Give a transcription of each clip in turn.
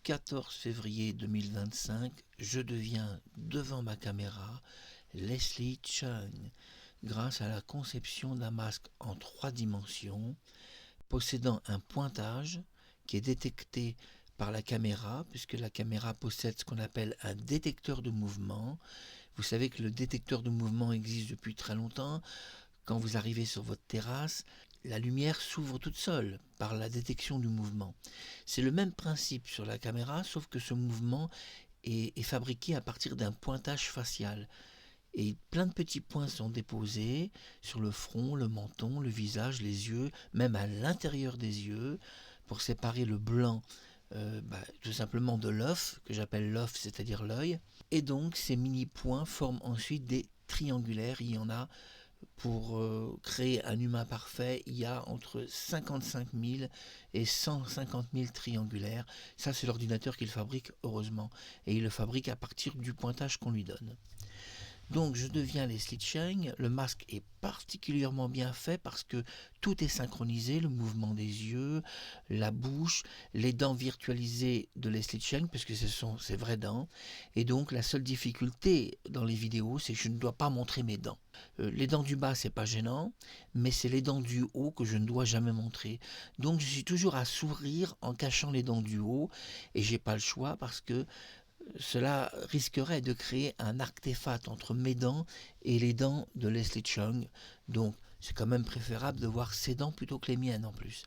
14 février 2025, je deviens devant ma caméra Leslie Cheung grâce à la conception d'un masque en 3 dimensions possédant un pointage qui est détecté par la caméra, puisque la caméra possède ce qu'on appelle un détecteur de mouvement. Vous savez que le détecteur de mouvement existe depuis très longtemps. Quand vous arrivez sur votre terrasse, la lumière s'ouvre toute seule par la détection du mouvement. C'est le même principe sur la caméra, sauf que ce mouvement est fabriqué à partir d'un pointage facial. Et plein de petits points sont déposés sur le front, le menton, le visage, les yeux, même à l'intérieur des yeux, pour séparer le blanc tout simplement de l'œuf, que j'appelle l'œuf, c'est-à-dire l'œil. Et donc ces mini-points forment ensuite des triangulaires. Il y en a pour créer un humain parfait, il y a entre 55 000 et 150 000 triangulaires. Ça, c'est l'ordinateur qui le fabrique, heureusement. Et il le fabrique à partir du pointage qu'on lui donne. Donc je deviens Leslie Cheung. Le masque est particulièrement bien fait parce que tout est synchronisé, le mouvement des yeux, la bouche, les dents virtualisées de Leslie Cheung, puisque ce sont ses vraies dents. Et donc la seule difficulté dans les vidéos, c'est que je ne dois pas montrer mes dents. Les dents du bas, c'est pas gênant, mais c'est les dents du haut que je ne dois jamais montrer. Donc je suis toujours à sourire en cachant les dents du haut, et j'ai pas le choix parce que cela risquerait de créer un artefact entre mes dents et les dents de Leslie Cheung. Donc c'est quand même préférable de voir ses dents plutôt que les miennes en plus.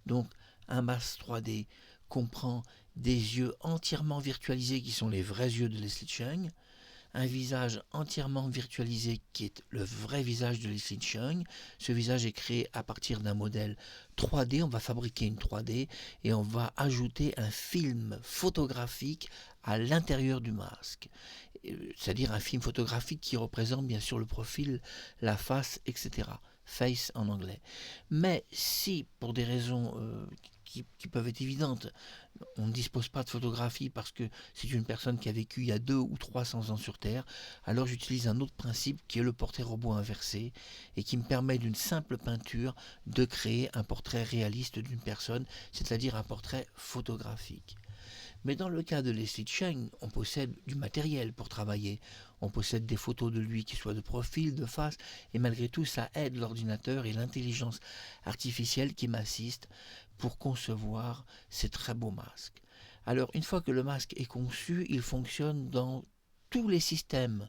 Donc un masque 3D comprend des yeux entièrement virtualisés qui sont les vrais yeux de Leslie Cheung, un visage entièrement virtualisé qui est le vrai visage de Leslie Cheung. Ce visage est créé à partir d'un modèle 3D, on va fabriquer une 3D et on va ajouter un film photographique à l'intérieur du masque. C'est-à-dire un film photographique qui représente bien sûr le profil, la face, etc. Face en anglais. Mais si, pour des raisons qui peuvent être évidentes, on ne dispose pas de photographie parce que c'est une personne qui a vécu il y a 200 ou 300 ans sur Terre, alors j'utilise un autre principe qui est le portrait robot inversé et qui me permet d'une simple peinture de créer un portrait réaliste d'une personne, c'est-à-dire un portrait photographique. Mais dans le cas de Leslie Cheung, on possède du matériel pour travailler. On possède des photos de lui qui soient de profil, de face, et malgré tout, ça aide l'ordinateur et l'intelligence artificielle qui m'assistent pour concevoir ces très beaux masques. Alors, une fois que le masque est conçu, il fonctionne dans tous les systèmes,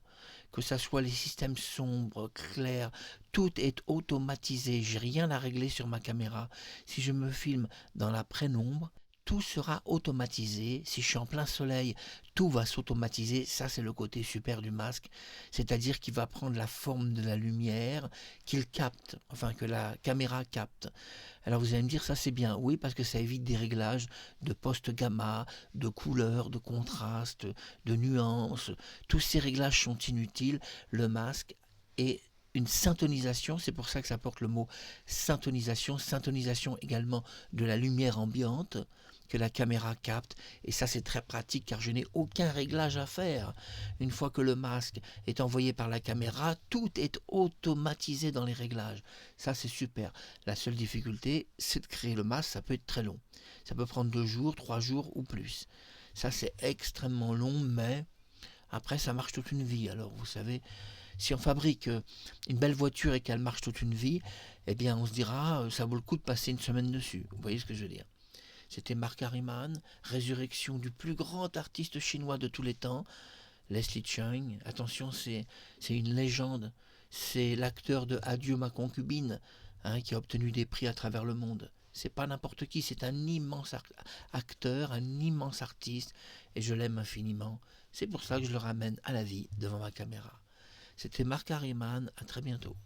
que ce soit les systèmes sombres, clairs, tout est automatisé. J'ai rien à régler sur ma caméra. Si je me filme dans la pénombre, tout sera automatisé. Si je suis en plein soleil, tout va s'automatiser. Ça, c'est le côté super du masque. C'est-à-dire qu'il va prendre la forme de la lumière, qu'il capte, enfin que la caméra capte. Alors vous allez me dire, ça c'est bien. Oui, parce que ça évite des réglages de post-gamma, de couleurs, de contraste, de nuances. Tous ces réglages sont inutiles. Le masque est une syntonisation, c'est pour ça que ça porte le mot syntonisation, syntonisation également de la lumière ambiante que la caméra capte, et ça c'est très pratique car je n'ai aucun réglage à faire. Une fois que le masque est envoyé par la caméra, tout est automatisé dans les réglages. Ça c'est super. La seule difficulté, c'est de créer le masque, ça peut être très long. Ça peut prendre 2 jours, 3 jours ou plus. Ça c'est extrêmement long, mais après ça marche toute une vie. Alors vous savez, si on fabrique une belle voiture et qu'elle marche toute une vie, eh bien on se dira ça vaut le coup de passer une semaine dessus. Vous voyez ce que je veux dire? C'était Mark Harriman, résurrection du plus grand artiste chinois de tous les temps, Leslie Cheung. Attention, c'est une légende. C'est l'acteur de Adieu ma concubine, qui a obtenu des prix à travers le monde. C'est pas n'importe qui, c'est un immense acteur, un immense artiste, et je l'aime infiniment. C'est pour ça que je le ramène à la vie devant ma caméra. C'était Mark Harriman, à très bientôt.